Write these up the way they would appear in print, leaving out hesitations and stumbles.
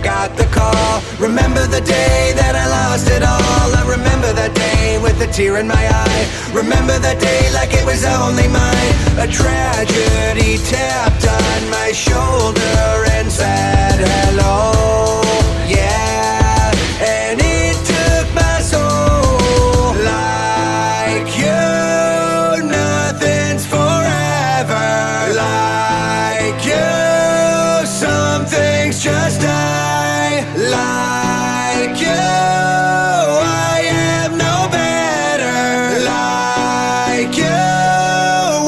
got the call. Remember the day that I lost it all. I remember that day with a tear in my eye. Remember that day like it was only mine. A tragedy tapped on my shoulder and said hello. Yeah, and it took my soul. Like you, nothing's forever. Like you, some things just die. Like you, I am no better. Like you,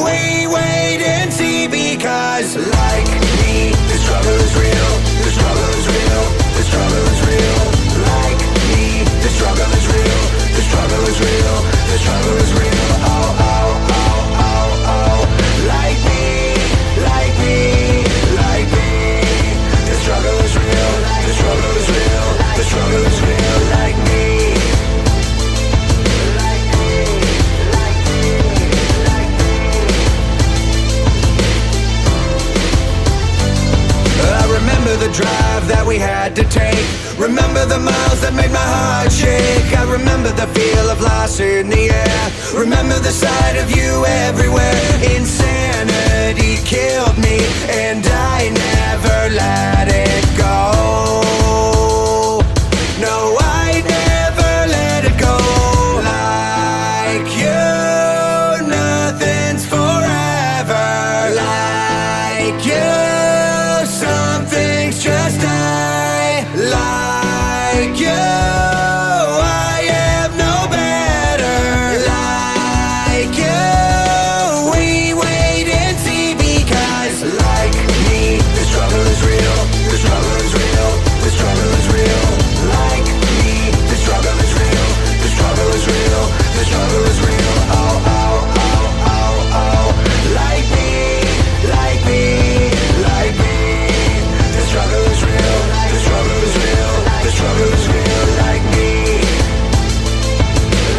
we wait and see, because like me, the struggle is real. The struggle is real. The struggle is real. Like me, the struggle is real. The struggle is real. The struggle is real. Oh, oh, oh, oh, oh. Like me, like me, like me. The struggle is real. The struggle is real. The struggle is real. Like me. Like me, like me, like me. I remember the drive that we had to take. Remember the miles that made my heart shake. I remember the feel of loss in the air. Remember the sight of you everywhere. Insanity killed me, and I never let it go. No, I never let it go. Like you, nothing's forever. Like you, some things just die. Like you, I am no better. Like you, we wait and see, because like me, the struggle is real. The struggle is real. The struggle is real. Like me, the struggle is real. The struggle is real. The struggle is real. Oh, oh, oh, oh, oh. Like me, like me, like me. The struggle is real. The struggle is real. The struggle is real. Like me.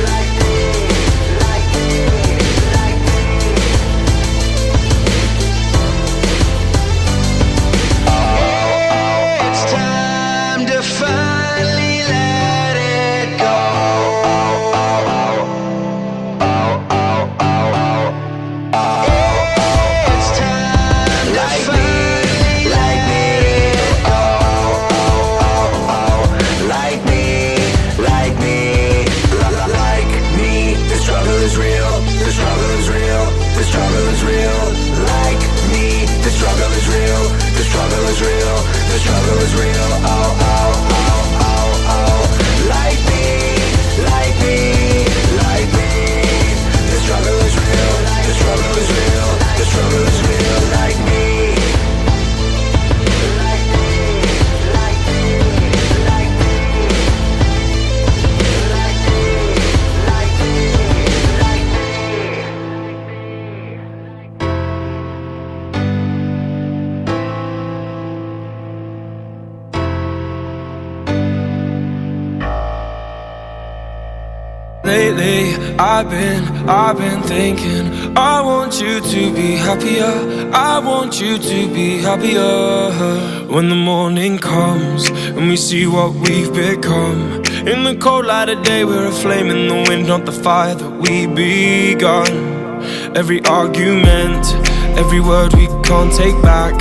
Like me, like me, like me. It's time to finally let it go. It's time to finally let it go. Like me, like me, like me. The struggle is real. The struggle is real. The struggle is real. Like me, the struggle is real. The struggle is real. The struggle is real. Oh, oh, oh, oh, oh. Like me, like me, like me. The struggle is real. The struggle is real. The struggle is real. Like me. Like me, like me, like me. Like me, like me, like me. Lately, I've been thinking, I want you to be happier. I want you to be happier. When the morning comes and we see what we've become, in the cold light of day, we're a flame in the wind, not the fire that we begun. Every argument, every word we can't take back,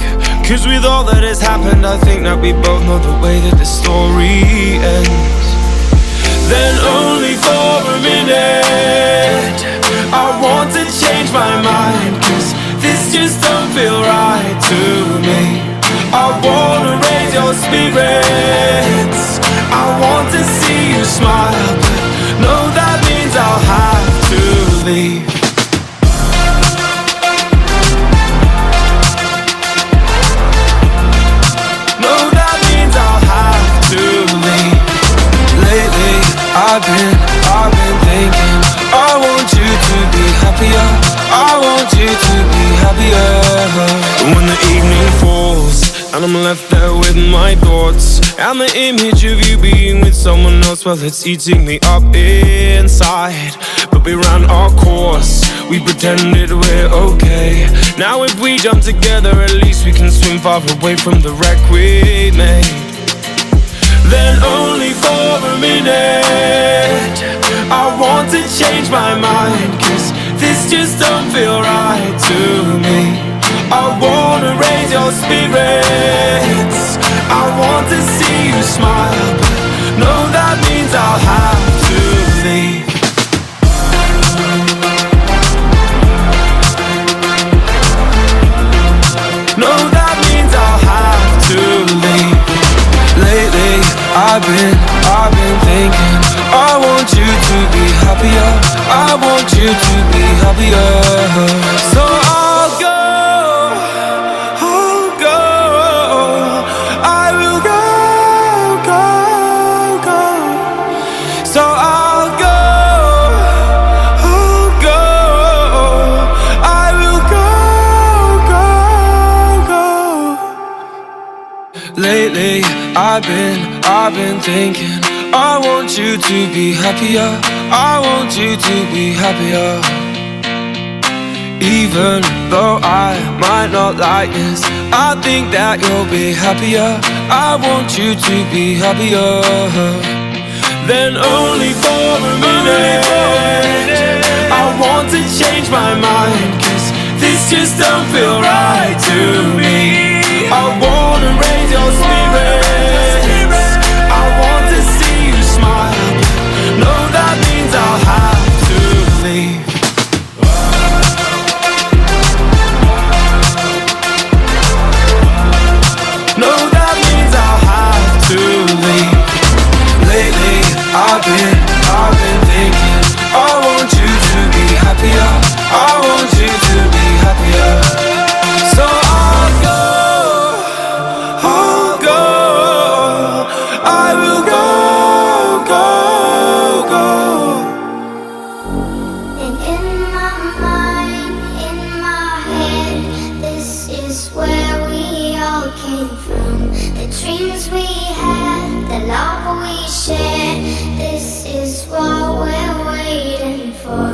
'cause with all that has happened, I think that we both know the way that the story ends. Then only for a minute, I want to change my mind, 'cause this just don't feel right to me. I wanna raise your spirits, I want to see you smile, but no, that means I'll have to leave. No, that means I'll have to leave. Lately, I've been thinking, I want you to be happier. I want you to be happier. When the evening falls and I'm left there with my thoughts, and the image of you being with someone else, well, it's eating me up inside. But we ran our course, we pretended we're okay. Now if we jump together, at least we can swim far away from the wreck we made. then only for a minute. I want to change my mind, 'cause this just don't feel right to me. I wanna raise your spirits, I want to see you smile, but no, that means I'll have to leave. No, that means I'll have to leave. Lately, I've been thinking, I want you to be happier, I want you to be happier. So I'll go, I will go. So I'll go, I will go. Lately, I've been thinking, I want you to be happier, I want you to be happier. Even though I might not like this, I think that you'll be happier, I want you to be happier. Then only for a minute, I want to change my mind, 'cause this just don't feel right to me. I wanna raise your spirits, I want to see you smile, no, that means I'll have to leave. No, that means I'll have to leave. Lately, I've been thinking, I want you to be happier, I want you to be happier. So I'll go, I will go. And in my mind, in my head, this is where we all came from. The dreams we had, the love we shared, this is what we're waiting for.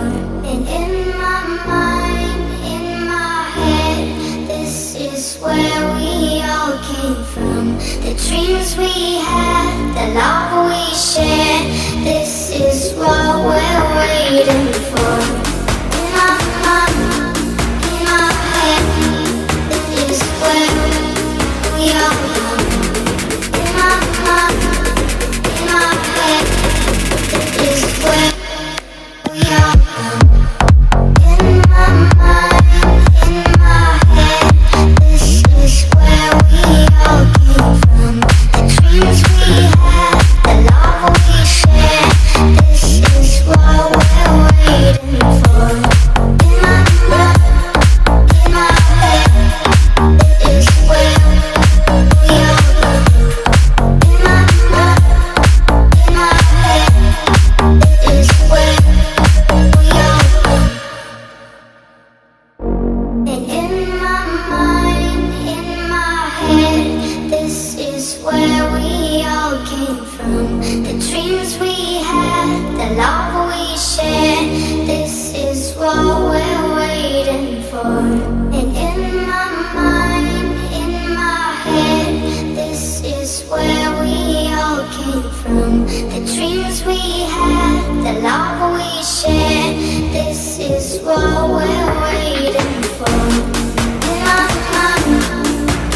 And in my mind, in my head, this is where we all came from. The dreams we had, the love we shared, this is what we're waiting for. In my mind, in my head, this is where we all come. In my mind, in my head, this is where we all come. In my mind, in my head, this is where we all came from. The dreams we had, the love we shared, this is what we're waiting for. In my mind, in my head, this is where we all come. In my mind, in my head, this is where we all come. And in my mind, in my head, this is where we all came from. The dreams we had, the love we shared, this is what we're waiting for. And in my mind, in my head, this is where we all came from. The dreams we had, the love we shared, this is what we're waiting for. In my mind,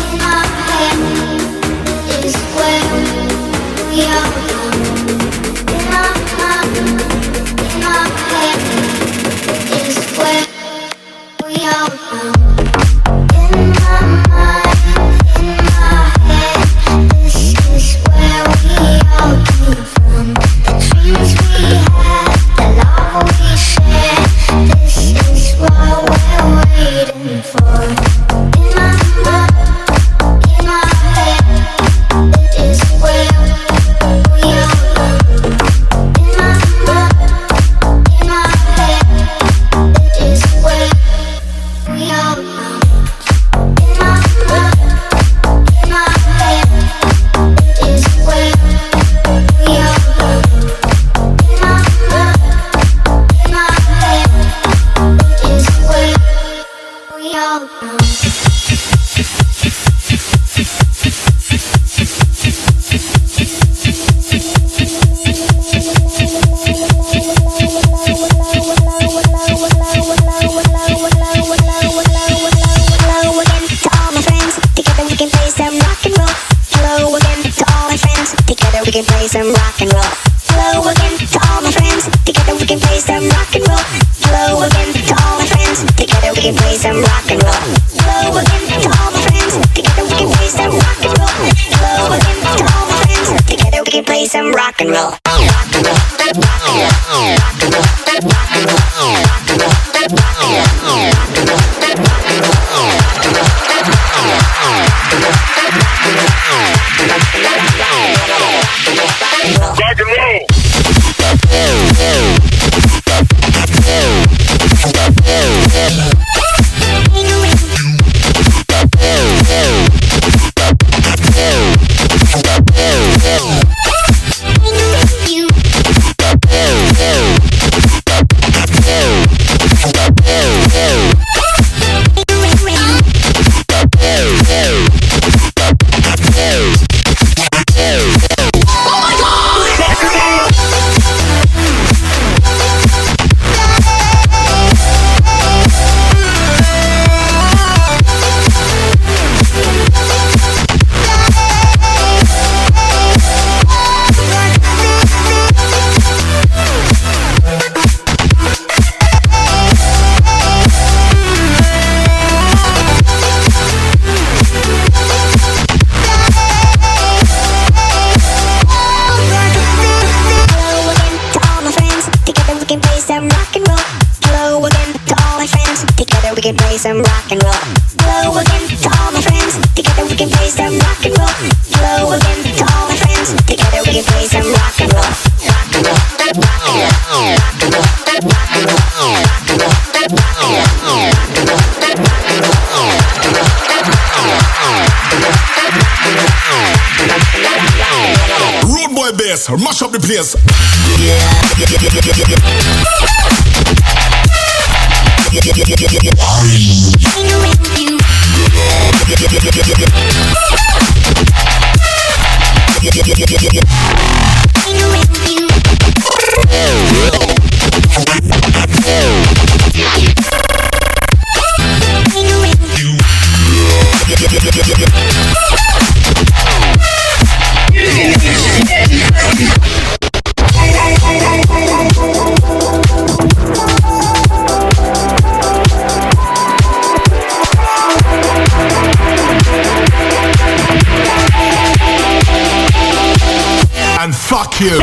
in my head, this is where we all come. In my mind, in my head, this is where we all come. In my mind, in my head, this is where we all came from. The dreams we had, the love we shared, this is what can play some rock and roll. Hello again to all my friends. Together we can play some rock and roll. Hello again to all my friends. Together we can play some rock and roll. Hello again to all my friends. Together we can play some rock and roll. Hello again to all my friends. Together we can play some rock and roll. Rock and roll. Rock and roll. Rock and roll. Rock and roll. Rock and roll. Rock and roll. Rock and roll. Rock and roll. Can play some rock and roll. Hello again to all my friends. Together we can play some rock and roll. Hello again to all my friends. Together we can play some rock and roll. Rock and roll. Rock and roll. Rock and roll. Rock and roll. Rock and roll. Rock and roll. Road boy bass, mash up the place. And fuck you.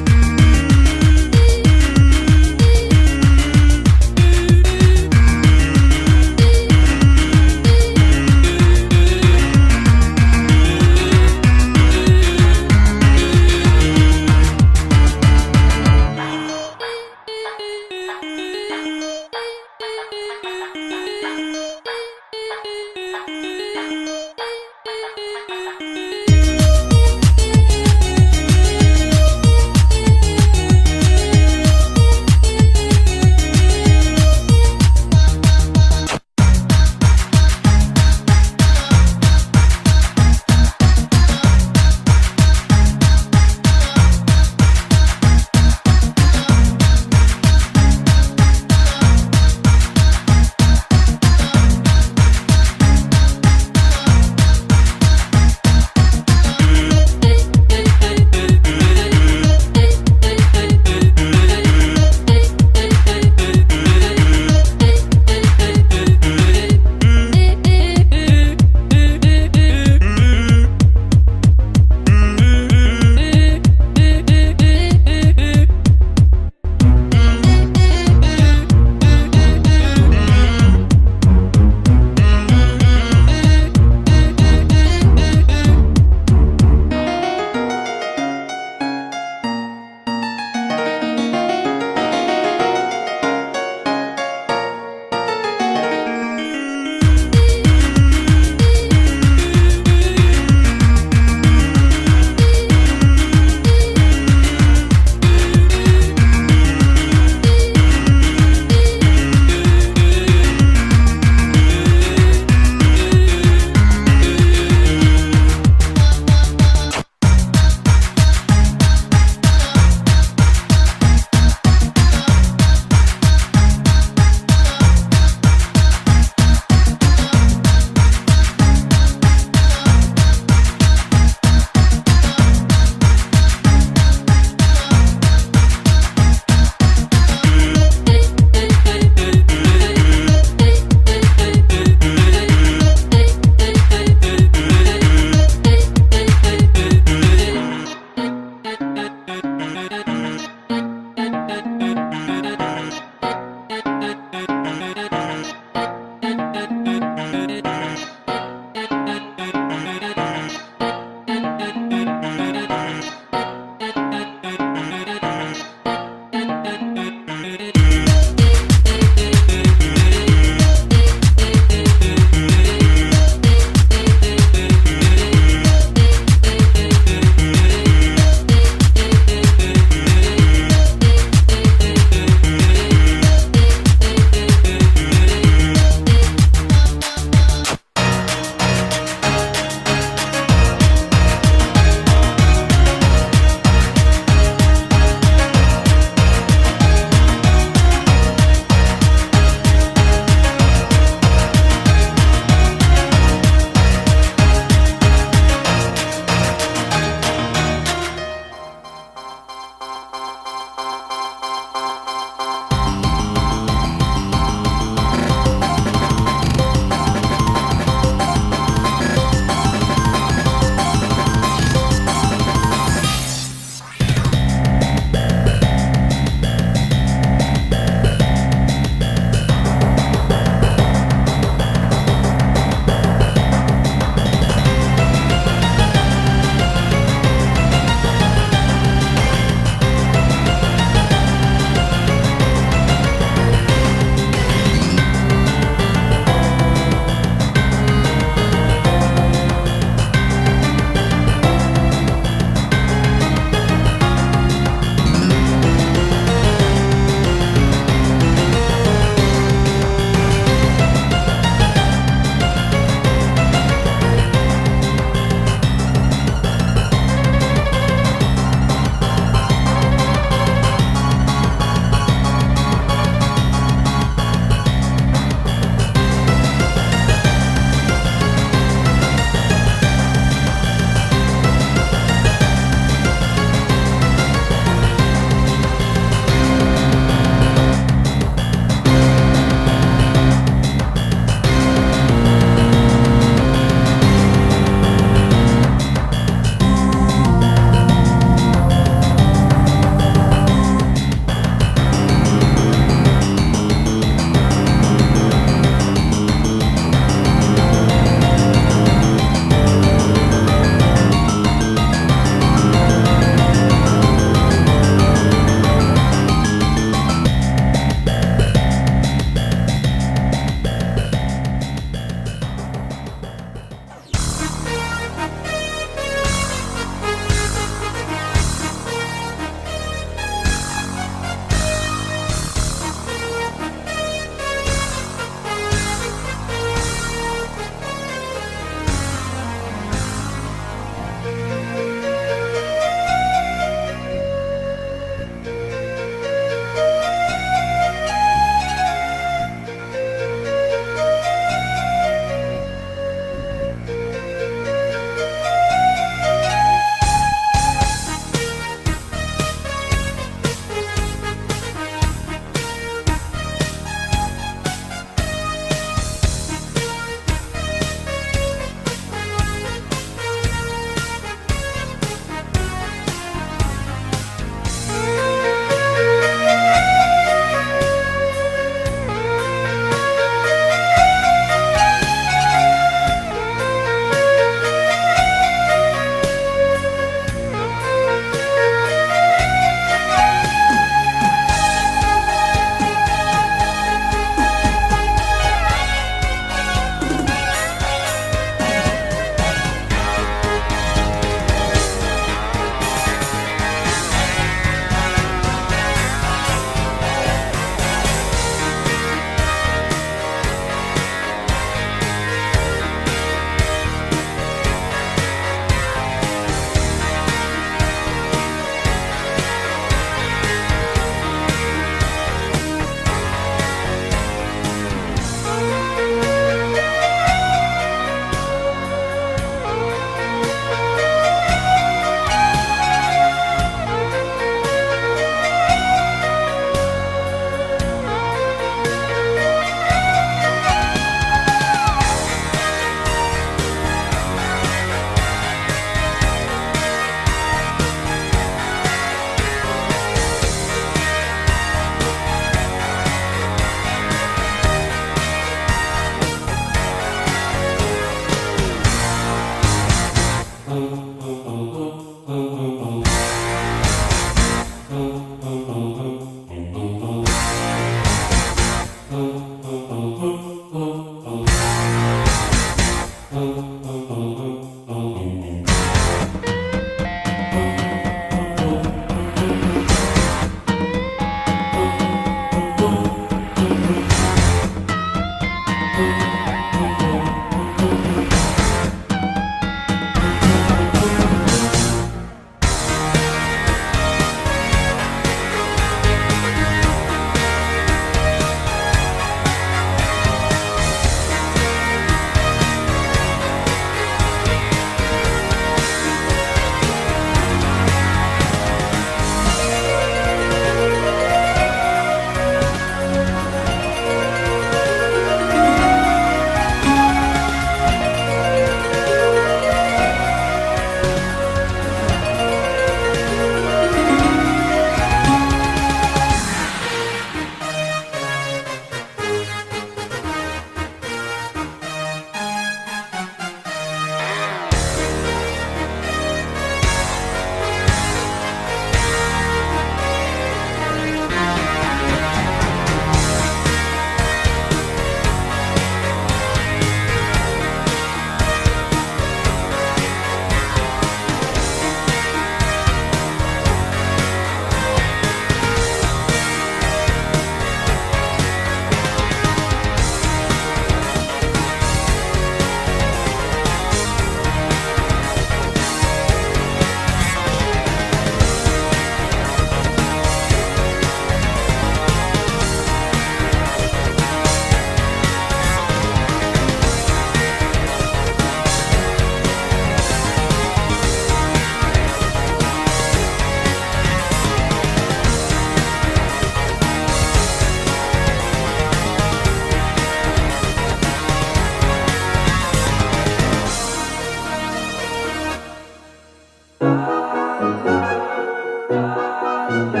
Take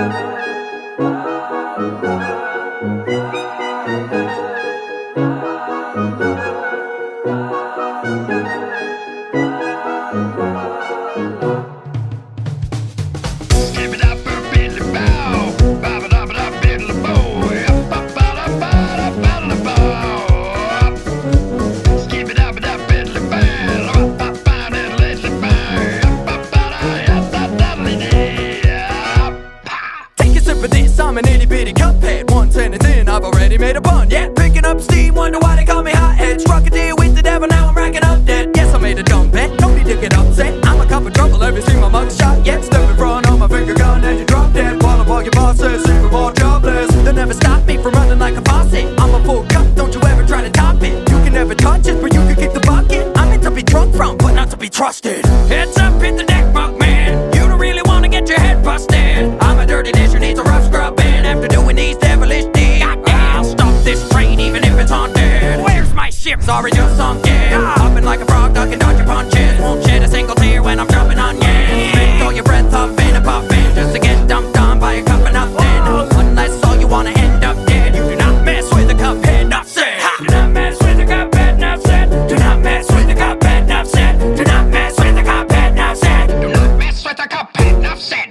a sip of this, I'm an itty bitty cuphead. 1 sentence in, I've already made a pun. Yeah, picking up steam, wonder why they call me hothead. Struck a deal with the devil, now I'm racking up debt. Yes, I made a dumb bet, no need to get upset. I'm a cup of trouble, have you seen my mugshot yet? Step in front on my finger gun and you drop dead. While I bug your bosses, even more jobless. They never stop me from running like a faucet. I'm a full cup, don't you ever try to top it. You can never touch it, but you can kick the bucket. I'm meant to be drunk from, but not to be trusted. Heads up, hit the deck, mug man. You don't really wanna get your head busted. I'm a dirty dish who needs a rough scrubbing. After doing these devilish deeds, I'll stop this train even if it's haunted. Where's my ship? Sorry, just sunk in. Hopping like a frog, ducking, dodging punches. Won't shed a single tear when I'm dropping onions. Make all your breath up in a puffin' just to get dumped on by a cup of nothing. Unless all you wanna end up dead. You do not mess with the cup head, not said. Do not mess with the cup head, not said. Do not mess with the cup head, not said. Do not mess with the cup head, not said. Do not mess with the cup head, not said.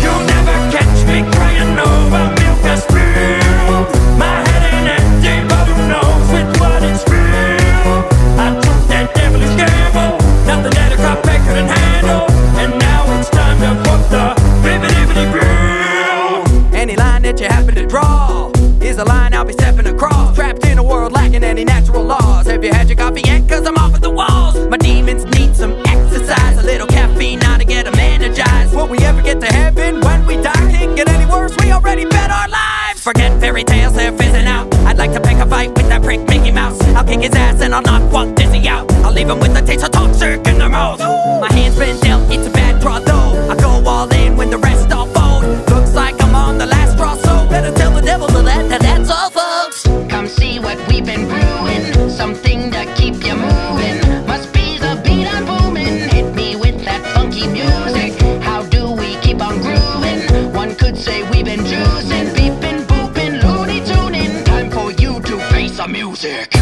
You'll never catch me crying over milk that's spilled. My head ain't empty, but who knows with what it's filled. I took that devilish gamble, nothing that a cup head couldn't handle. And now it's time to put the bibbidi bill. Any line that you happen to draw is a line I'll be stepping across. Trapped in a world lacking any natural laws. Have you had your coffee yet? Cause I'm off at the walls. My demons need some exercise, a little caffeine now to get them energized. Will we ever get to heaven when we die? Can't get any worse, we already bet our lives. Forget fairy tales, they're fizzing out. I'd like to pick a fight with that prick Mickey Mouse. I'll kick his ass and I'll knock Walt Disney out. I'll leave him with the taste of toxic in their mouth. My hand's been dealt, it's a bad draw though. I go all in when the rest all fold. Looks like I'm on the last straw, so better tell the devil to that's all, folks. Come see what we've been brewing, something to keep you moving. Must be the beat I'm booming. Hit me with that funky music. How do we keep on grooving? One could say we've been juicing, beeping, booping, loony tuning. Time for you to face the music.